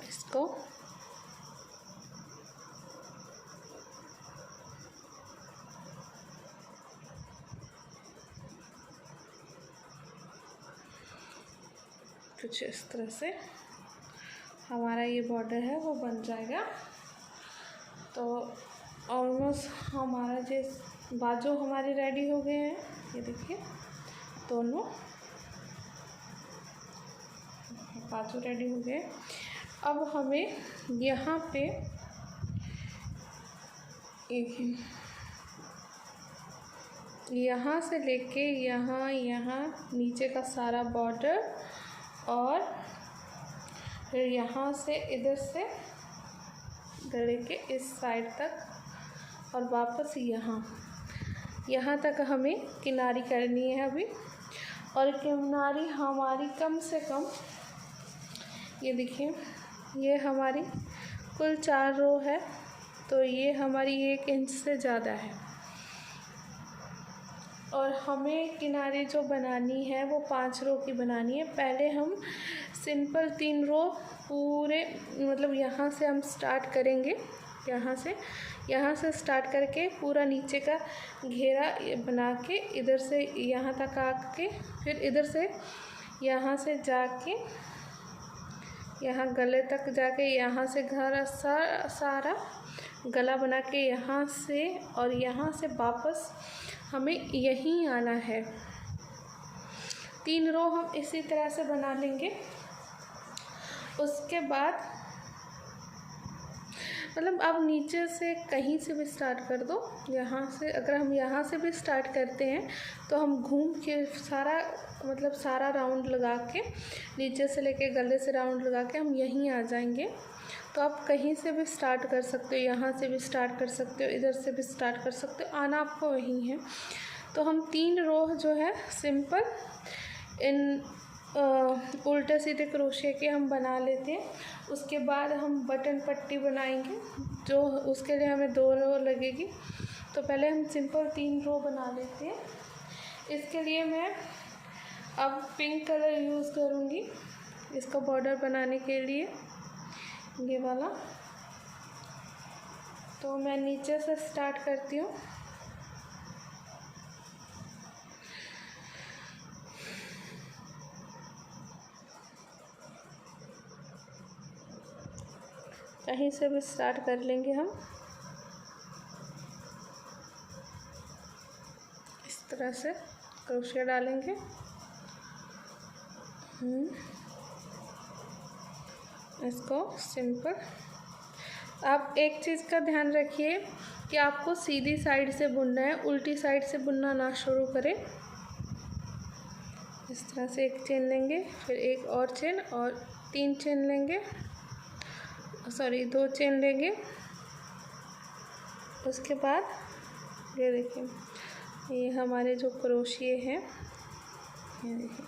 Speaker 1: इसको। कुछ इस तरह से हमारा ये बॉर्डर है वो बन जाएगा। तो ऑलमोस्ट हमारा जो बाजू हमारे रेडी हो गए हैं, ये देखिए दोनों बाजू रेडी हो गए। अब हमें यहाँ पे यहाँ से लेके यहाँ नीचे का सारा बॉर्डर और फिर यहाँ से इधर से गले के इस साइड तक और वापस यहाँ तक हमें किनारी करनी है अभी। और किनारी हमारी कम से कम, ये देखिए ये हमारी कुल 4 रो है तो ये हमारी 1 इंच से ज़्यादा है। और हमें किनारे जो बनानी है वो 5 रो की बनानी है। पहले हम सिंपल 3 रो पूरे मतलब यहाँ से हम स्टार्ट करेंगे, यहाँ से स्टार्ट करके पूरा नीचे का घेरा बना के इधर से यहाँ तक आके फिर इधर से यहाँ से जाके यहाँ गले तक जाके यहाँ से घर सारा गला बना के यहाँ से और यहाँ से वापस हमें यहीं आना है। 3 रो हम इसी तरह से बना लेंगे। उसके बाद मतलब आप नीचे से कहीं से भी स्टार्ट कर दो। यहाँ से अगर हम यहाँ से भी स्टार्ट करते हैं तो हम घूम के सारा मतलब सारा राउंड लगा के नीचे से लेके गले से राउंड लगा के हम यहीं आ जाएंगे। तो आप कहीं से भी स्टार्ट कर सकते हो, यहाँ से भी स्टार्ट कर सकते हो, इधर से भी स्टार्ट कर सकते हो, आना आपको वहीं है। तो हम 3 रो जो है सिंपल इन उल्टे सीधे क्रोशे के हम बना लेते हैं। उसके बाद हम बटन पट्टी बनाएंगे, जो उसके लिए हमें 2 रो लगेगी। तो पहले हम सिंपल 3 रो बना लेते हैं। इसके लिए मैं अब पिंक कलर यूज़ करूँगी इसका बॉर्डर बनाने के लिए, ये वाला। तो मैं नीचे से स्टार्ट करती हूँ। कहीं से भी स्टार्ट कर लेंगे हम, इस तरह से क्रोशिया डालेंगे। इसको सिंपल। आप एक चीज़ का ध्यान रखिए कि आपको सीधी साइड से बुनना है, उल्टी साइड से बुनना ना शुरू करें। इस तरह से एक चेन लेंगे, फिर एक और चेन और 3 चेन लेंगे, सॉरी 2 चेन लेंगे। उसके बाद ये देखिए, ये हमारे जो क्रोशिये हैं, ये देखिए,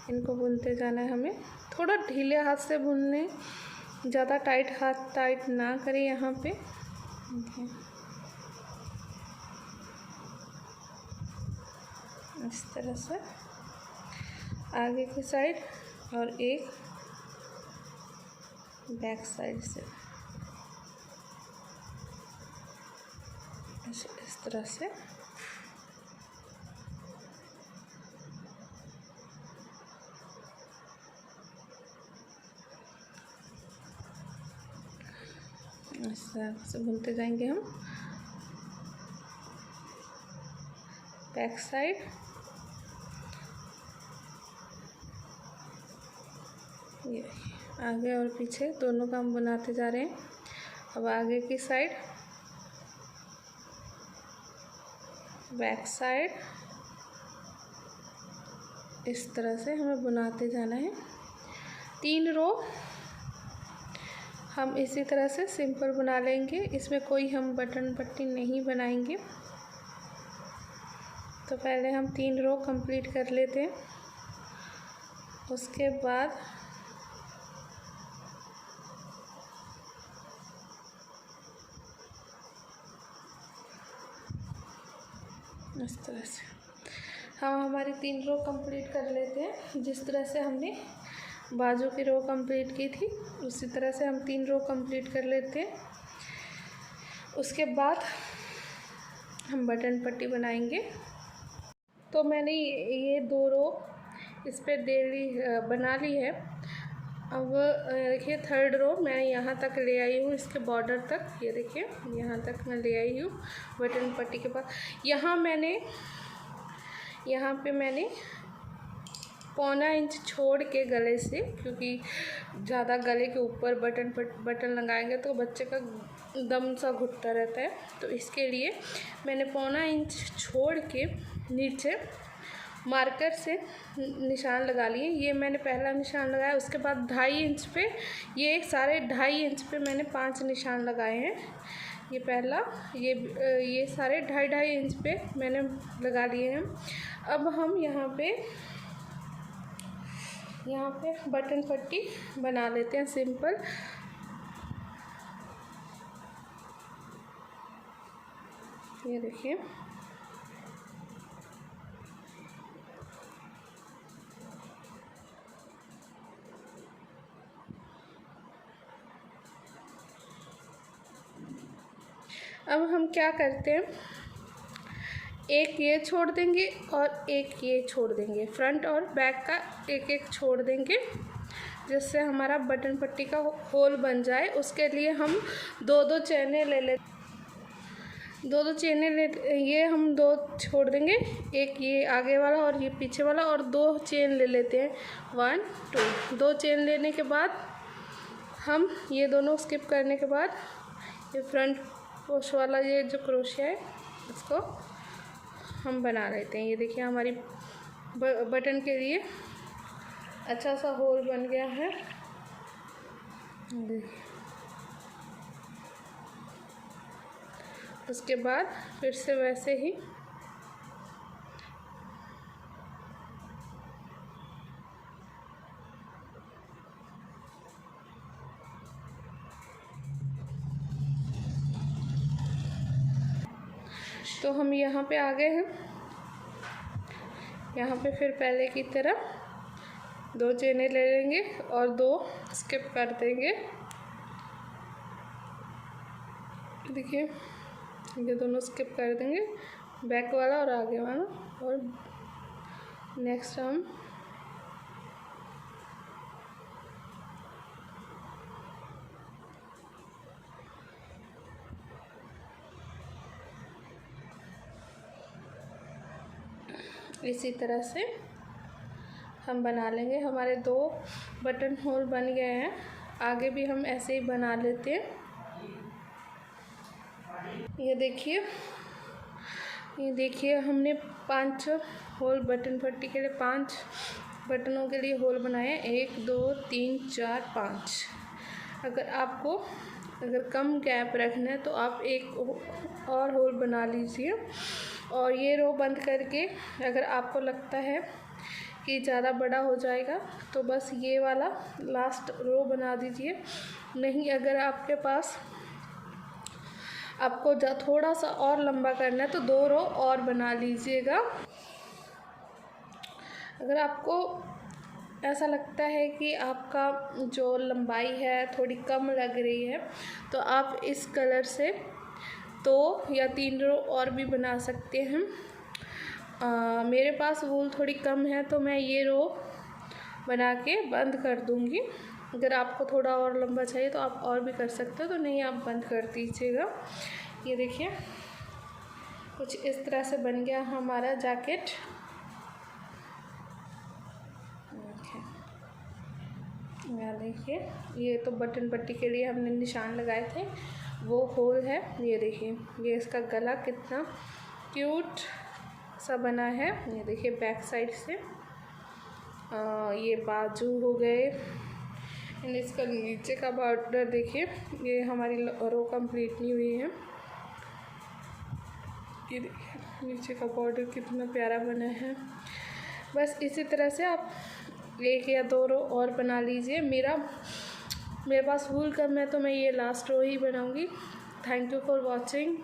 Speaker 1: इनको बुनते जाना है हमें। थोड़ा ढीले हाथ से बुनने, ज़्यादा टाइट ना करें यहाँ पे। इस तरह से आगे की साइड और एक बैक साइड से इस तरह से। इस तरह से बुनते जाएंगे हम। बैक साइड, ये आगे और पीछे दोनों का हम बनाते जा रहे हैं। अब आगे की साइड, बैक साइड, इस तरह से हमें बनाते जाना है। 3 रो हम इसी तरह से सिंपल बना लेंगे, इसमें कोई हम बटन पट्टी नहीं बनाएंगे। तो पहले हम 3 रो कंप्लीट कर लेते हैं। उसके बाद इस तरह से हम हमारी 3 रो कंप्लीट कर लेते हैं। जिस तरह से हमने बाजू की रो कंप्लीट की थी, उसी तरह से हम 3 रो कंप्लीट कर लेते हैं। उसके बाद हम बटन पट्टी बनाएंगे। तो मैंने ये 2 रो इस पर बना ली है। अब देखिए 3rd रो मैं यहाँ तक ले आई हूँ, इसके बॉर्डर तक। ये देखिए यहाँ तक मैं ले आई हूँ बटन पट्टी के पास। यहाँ पे मैंने 1.25 इंच छोड़ के गले से, क्योंकि ज़्यादा गले के ऊपर बटन लगाएंगे तो बच्चे का दम सा घुटता रहता है। तो इसके लिए मैंने 1.25 इंच छोड़ के नीचे मार्कर से निशान लगा लिए। ये मैंने पहला निशान लगाया। उसके बाद 2.5 इंच पे, ये सारे 2.5 इंच पे मैंने 5 निशान लगाए हैं। ये पहला, ये सारे 2.5 इंच पे मैंने लगा लिए हैं। अब हम यहाँ पे बटन पट्टी बना लेते हैं सिंपल। ये देखिए, अब हम क्या करते हैं, एक ये छोड़ देंगे और एक ये छोड़ देंगे। फ्रंट और बैक का एक छोड़ देंगे, जिससे हमारा बटन पट्टी का होल बन जाए। उसके लिए हम 2 चेनें ले लेते, 2 चेनें ये हम 2 छोड़ देंगे, एक ये आगे वाला और ये पीछे वाला, और 2 चेन ले लेते हैं। 1 2 2 चेन लेने के बाद हम ये दोनों स्किप करने के बाद ये फ्रंट पोस्ट वाला ये जो क्रोशिया है इसको हम बना लेते हैं। ये देखिए हमारी बटन के लिए अच्छा सा होल बन गया है। देखिए उसके बाद फिर से वैसे ही तो हम यहाँ पे आ गए हैं। यहाँ पे फिर पहले की तरह 2 चेनें ले लेंगे और 2 स्किप कर देंगे। देखिए ये दोनों स्किप कर देंगे, बैक वाला और आगे वाला। और नेक्स्ट हम इसी तरह से हम बना लेंगे। हमारे 2 बटन होल बन गए हैं। आगे भी हम ऐसे ही बना लेते हैं। ये देखिए हमने 5 होल बटन पट्टी के लिए 5 बटनों के लिए होल बनाए। 1 2 3 4 5। अगर कम गैप रखना है तो आप एक और होल बना लीजिए। और ये रो बंद करके अगर आपको लगता है कि ज़्यादा बड़ा हो जाएगा तो बस ये वाला लास्ट रो बना दीजिए। नहीं, अगर आपके पास आपको थोड़ा सा और लंबा करना है तो 2 रो और बना लीजिएगा। अगर आपको ऐसा लगता है कि आपका जो लंबाई है थोड़ी कम लग रही है तो आप इस कलर से 2 या 3 रो और भी बना सकते हैं। मेरे पास वूल थोड़ी कम है तो मैं ये रो बना के बंद कर दूँगी। अगर आपको थोड़ा और लंबा चाहिए तो आप और भी कर सकते हो, तो नहीं आप बंद कर दीजिएगा। ये देखिए कुछ इस तरह से बन गया हमारा जैकेट। यहाँ देखिए ये तो बटन पट्टी के लिए हमने निशान लगाए थे, वो होल है। ये देखिए ये इसका गला कितना क्यूट सा बना है। ये देखिए बैक साइड से ये बाजू हो गए। एंड इसका नीचे का बॉर्डर देखिए, ये हमारी रो कंप्लीट नहीं हुई है। ये देखिए नीचे का बॉर्डर कितना प्यारा बना है। बस इसी तरह से आप 1 या 2 रो और बना लीजिए। मेरे पास वूल कम है तो मैं ये लास्ट रो ही बनाऊंगी। Thank you for watching.